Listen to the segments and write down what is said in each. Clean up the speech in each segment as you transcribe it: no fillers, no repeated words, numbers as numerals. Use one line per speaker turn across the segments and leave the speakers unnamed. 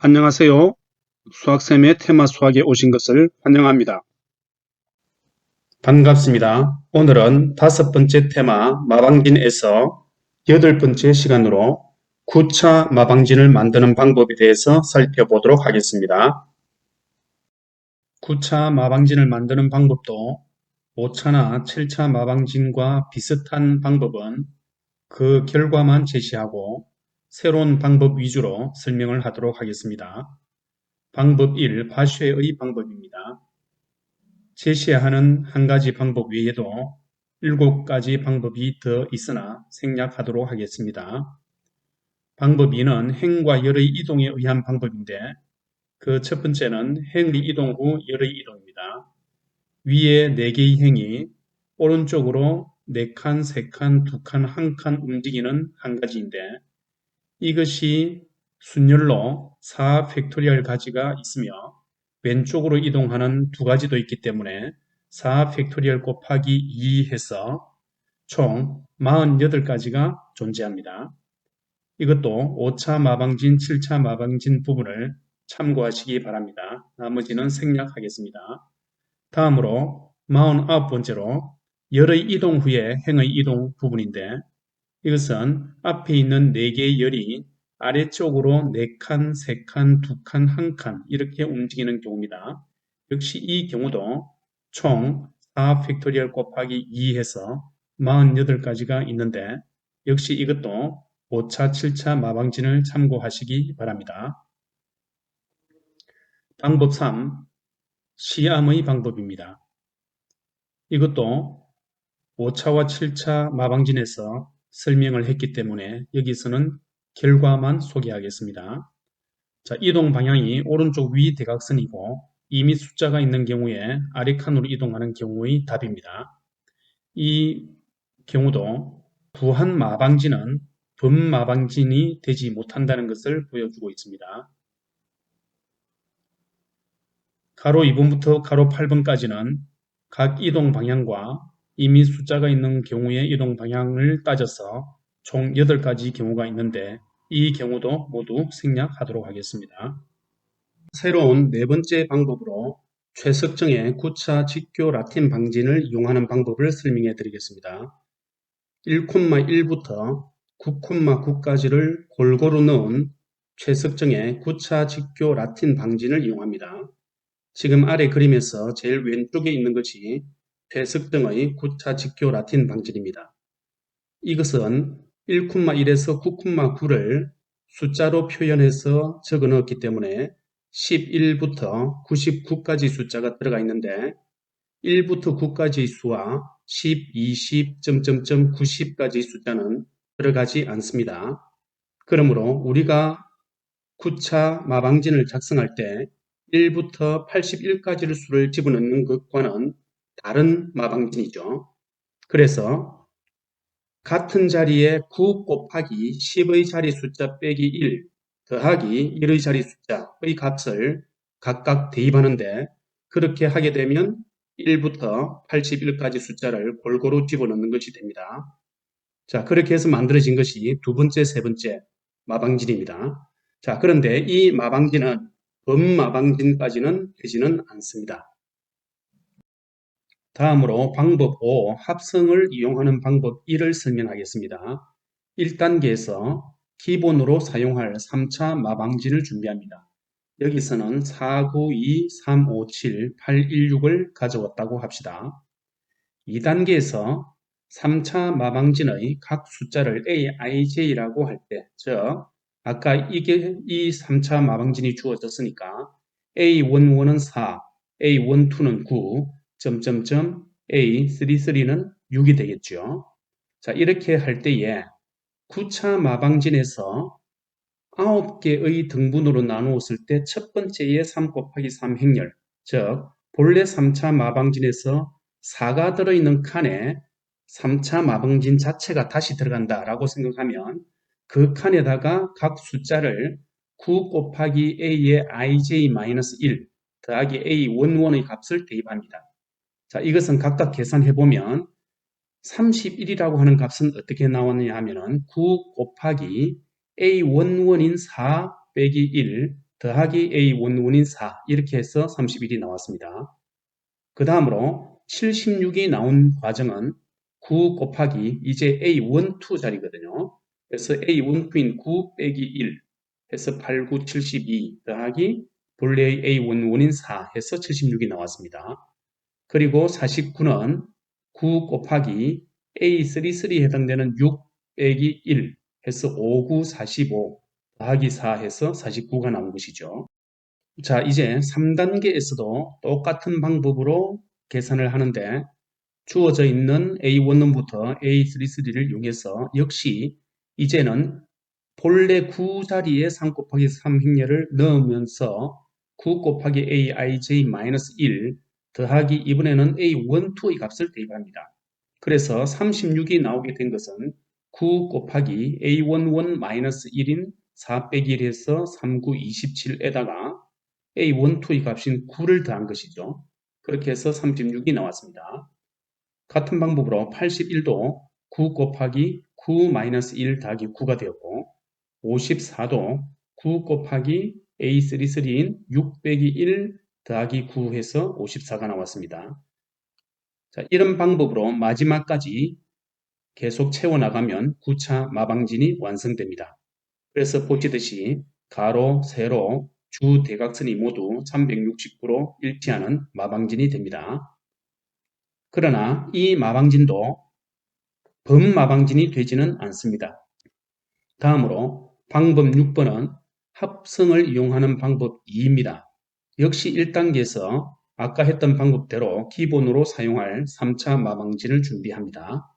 안녕하세요. 수학쌤의 테마 수학에 오신 것을 환영합니다. 반갑습니다. 오늘은 5번째 테마 마방진에서 8번째 시간으로 9차 마방진을 만드는 방법에 대해서 살펴보도록 하겠습니다. 9차 마방진을 만드는 방법도 5차나 7차 마방진과 비슷한 방법은 그 결과만 제시하고 새로운 방법 위주로 설명을 하도록 하겠습니다. 방법 1. 과쉐의 방법입니다. 제시하는 한 가지 방법 외에도 7가지 방법이 더 있으나 생략하도록 하겠습니다. 방법 2는 행과 열의 이동에 의한 방법인데 그 첫 번째는 행의 이동 후 열의 이동입니다. 위에 4개의 행이 오른쪽으로 4칸, 3칸, 2칸, 1칸 움직이는 한 가지인데 이것이 순열로 4팩토리얼 가지가 있으며 왼쪽으로 이동하는 2가지도 있기 때문에 4팩토리얼 곱하기 2 해서 총 48가지가 존재합니다. 이것도 5차 마방진, 7차 마방진 부분을 참고하시기 바랍니다. 나머지는 생략하겠습니다. 다음으로 49번째로 열의 이동 후에 행의 이동 부분인데 이것은 앞에 있는 4개의 열이 아래쪽으로 4칸, 3칸, 2칸, 1칸 이렇게 움직이는 경우입니다. 역시 이 경우도 총 4팩토리얼 곱하기 2 해서 48가지가 있는데 역시 이것도 5차, 7차 마방진을 참고하시기 바랍니다. 방법 3. 시암의 방법입니다. 이것도 5차와 7차 마방진에서 설명을 했기 때문에 여기서는 결과만 소개하겠습니다. 자, 이동 방향이 오른쪽 위 대각선이고 이미 숫자가 있는 경우에 아래 칸으로 이동하는 경우의 답입니다. 이 경우도 부한 마방진은 범마방진이 되지 못한다는 것을 보여주고 있습니다. 가로 2번부터 가로 8번까지는 각 이동 방향과 이미 숫자가 있는 경우의 이동 방향을 따져서 총 8가지 경우가 있는데 이 경우도 모두 생략하도록 하겠습니다. 새로운 4번째 방법으로 최석정의 9차 직교 라틴 방진을 이용하는 방법을 설명해 드리겠습니다. 1,1부터 9,9까지를 골고루 넣은 최석정의 9차 직교 라틴 방진을 이용합니다. 지금 아래 그림에서 제일 왼쪽에 있는 것이 최석정의 9차 직교 라틴 방진입니다. 이것은 1,1에서 9,9를 숫자로 표현해서 적어 넣었기 때문에 11부터 99까지 숫자가 들어가 있는데 1부터 9까지의 수와 10, 20, 90까지의 숫자는 들어가지 않습니다. 그러므로 우리가 9차 마방진을 작성할 때 1부터 81까지의 수를 집어넣는 것과는 다른 마방진이죠. 그래서 같은 자리에 9 곱하기 10의 자리 숫자 빼기 1 더하기 1의 자리 숫자의 값을 각각 대입하는데 그렇게 하게 되면 1부터 81까지 숫자를 골고루 집어넣는 것이 됩니다. 자, 그렇게 해서 만들어진 것이 두 번째, 세 번째 마방진입니다. 자, 그런데 이 마방진은 범마방진까지는 되지는 않습니다. 다음으로 방법 5, 합성을 이용하는 방법 1을 설명하겠습니다. 1단계에서 기본으로 사용할 3차 마방진을 준비합니다. 여기서는 4, 9, 2, 3, 5, 7, 8, 1, 6을 가져왔다고 합시다. 2단계에서 3차 마방진의 각 숫자를 aij라고 할 때, 즉 아까 이 3차 마방진이 주어졌으니까 a11은 4, a12는 9, a33는 6이 되겠죠. 자, 이렇게 할 때에 9차 마방진에서 9개의 등분으로 나누었을 때 첫 번째의 3 곱하기 3 행렬, 즉 본래 3차 마방진에서 4가 들어있는 칸에 3차 마방진 자체가 다시 들어간다라고 생각하면 그 칸에다가 각 숫자를 9 곱하기 a의 ij-1 더하기 a11의 값을 대입합니다. 자, 이것은 각각 계산해보면 31이라고 하는 값은 어떻게 나왔느냐 하면은 9 곱하기 a11인 4 빼기 1 더하기 A11인 4 이렇게 해서 31이 나왔습니다. 그 다음으로 76이 나온 과정은 9 곱하기 이제 A12 자리거든요. 그래서 A12인 9 빼기 1 해서 8, 9, 72 더하기 본래의 A11인 4 해서 76이 나왔습니다. 그리고 49는 9 곱하기 A33에 해당되는 6 빼기 1 해서 5, 9, 45 더하기 4 해서 49가 나온 것이죠. 자, 이제 3단계에서도 똑같은 방법으로 계산을 하는데 주어져 있는 A1부터 A33를 이용해서 역시 이제는 본래 9 자리에 3 곱하기 3 행렬을 넣으면서 9 곱하기 aij-1 더하기 이번에는 a12의 값을 대입합니다. 그래서 36이 나오게 된 것은 9 곱하기 a11-1인 4 빼기 1에서 39, 27에다가 a12의 값인 9를 더한 것이죠. 그렇게 해서 36이 나왔습니다. 같은 방법으로 81도 9 곱하기 9-1 더하기 9가 되었고 54도 9 곱하기 A33인 6 빼기 1 더하기 9 해서 54가 나왔습니다. 자, 이런 방법으로 마지막까지 계속 채워나가면 9차 마방진이 완성됩니다. 그래서 보시듯이 가로, 세로, 주 대각선이 모두 369로 일치하는 마방진이 됩니다. 그러나 이 마방진도 범마방진이 되지는 않습니다. 다음으로 방법 6번은 합성을 이용하는 방법 2입니다. 역시 1단계에서 아까 했던 방법대로 기본으로 사용할 3차 마방진을 준비합니다.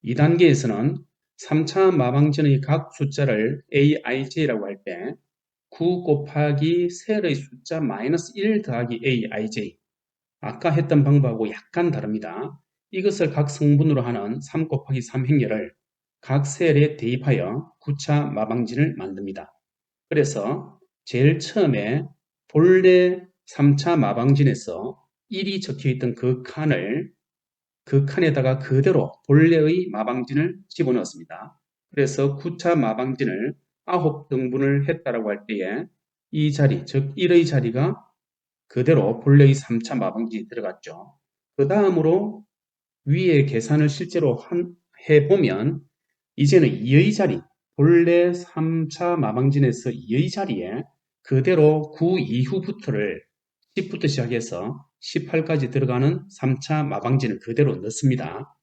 2단계에서는 3차 마방진의 각 숫자를 aij라고 할 때 9 곱하기 셀의 숫자 마이너스 1 더하기 aij 아까 했던 방법하고 약간 다릅니다. 이것을 각 성분으로 하는 3 곱하기 3 행렬을 각 셀에 대입하여 9차 마방진을 만듭니다. 그래서 제일 처음에 본래 3차 마방진에서 1이 적혀있던 그 칸에다가 그대로 본래의 마방진을 집어넣었습니다. 그래서 9차 마방진을 9등분을 했다라고 할 때에 이 자리, 즉 1의 자리가 그대로 본래의 3차 마방진이 들어갔죠. 그 다음으로 위에 계산을 실제로 해보면 이제는 2의 자리, 본래 3차 마방진에서 2의 자리에 그대로 9 이후부터를 10부터 시작해서 18까지 들어가는 3차 마방진을 그대로 넣습니다.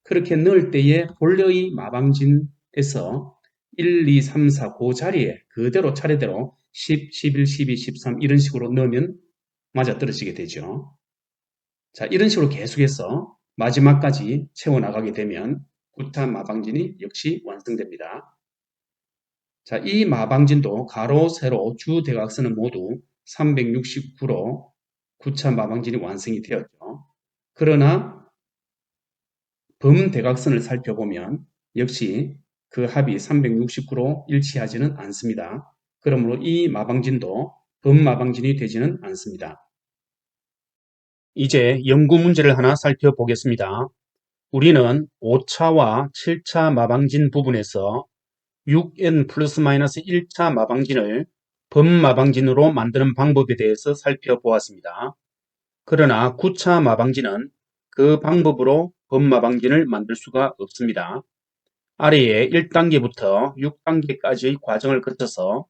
그렇게 넣을 때에 본래의 마방진에서 1, 2, 3, 4 그 자리에 그대로 차례대로 10, 11, 12, 13 이런 식으로 넣으면 맞아떨어지게 되죠. 자, 이런 식으로 계속해서 마지막까지 채워나가게 되면 9차 마방진이 역시 완성됩니다. 자, 이 마방진도 가로, 세로, 주 대각선은 모두 369로 9차 마방진이 완성이 되었죠. 그러나 범대각선을 살펴보면 역시 그 합이 369로 일치하지는 않습니다. 그러므로 이 마방진도 범마방진이 되지는 않습니다. 이제 연구 문제를 하나 살펴보겠습니다. 우리는 5차와 7차 마방진 부분에서 6n 플러스 마이너스 1차 마방진을 범마방진으로 만드는 방법에 대해서 살펴보았습니다. 그러나 9차 마방진은 그 방법으로 범마방진을 만들 수가 없습니다. 아래에 1단계부터 6단계까지의 과정을 거쳐서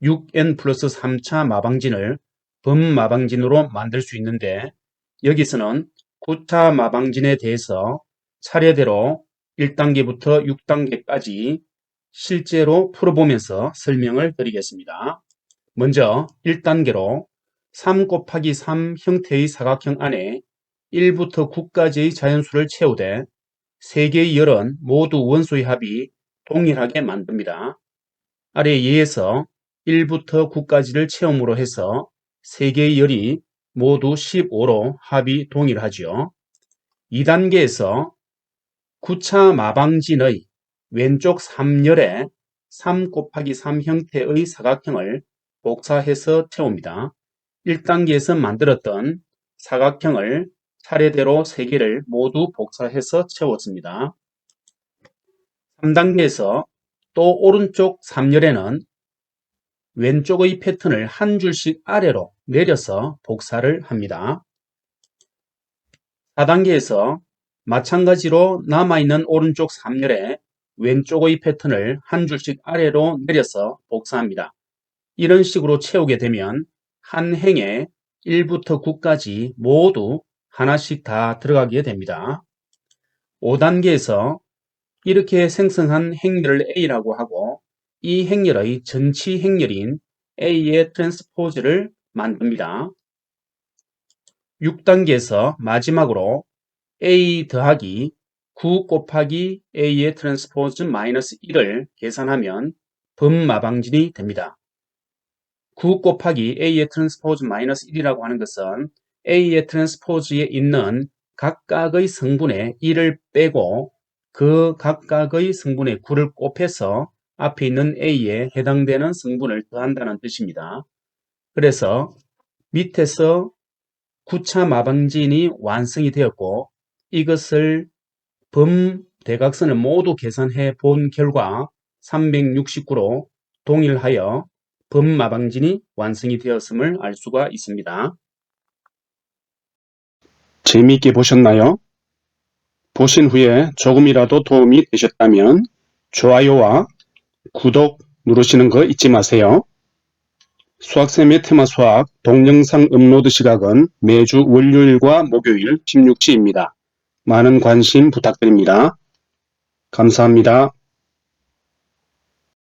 6n 플러스 3차 마방진을 범마방진으로 만들 수 있는데 여기서는 9차 마방진에 대해서 차례대로 1단계부터 6단계까지 실제로 풀어보면서 설명을 드리겠습니다. 먼저 1단계로 3 곱하기 3 형태의 사각형 안에 1부터 9까지의 자연수를 채우되 3개의 열은 모두 원소의 합이 동일하게 만듭니다. 아래 예에서 1부터 9까지를 채움으로 해서 3개의 열이 모두 15로 합이 동일하죠. 2단계에서 9차 마방진의 왼쪽 3열에 3 곱하기 3 형태의 사각형을 복사해서 채웁니다. 1단계에서 만들었던 사각형을 차례대로 3개를 모두 복사해서 채웠습니다. 3단계에서 또 오른쪽 3열에는 왼쪽의 패턴을 한 줄씩 아래로 내려서 복사를 합니다. 4단계에서 마찬가지로 남아있는 오른쪽 3열에 왼쪽의 패턴을 한 줄씩 아래로 내려서 복사합니다. 이런 식으로 채우게 되면 한 행에 1부터 9까지 모두 하나씩 다 들어가게 됩니다. 5단계에서 이렇게 생성한 행렬을 A라고 하고 이 행렬의 전치 행렬인 A의 트랜스포즈를 만듭니다. 6단계에서 마지막으로 A 더하기 9 곱하기 A의 트랜스포즈 마이너스 1을 계산하면 범마방진이 됩니다. 9 곱하기 A의 트랜스포즈 마이너스 1이라고 하는 것은 A의 트랜스포즈에 있는 각각의 성분의 1을 빼고 그 각각의 성분의 9를 곱해서 앞에 있는 A에 해당되는 성분을 더한다는 뜻입니다. 그래서 밑에서 9차 마방진이 완성이 되었고 이것을 범대각선을 모두 계산해 본 결과 369로 동일하여 범마방진이 완성이 되었음을 알 수가 있습니다. 재미있게 보셨나요? 보신 후에 조금이라도 도움이 되셨다면 좋아요와 구독 누르시는 거 잊지 마세요. 수학쌤의 테마수학 동영상 업로드 시각은 매주 월요일과 목요일 16시입니다. 많은 관심 부탁드립니다. 감사합니다.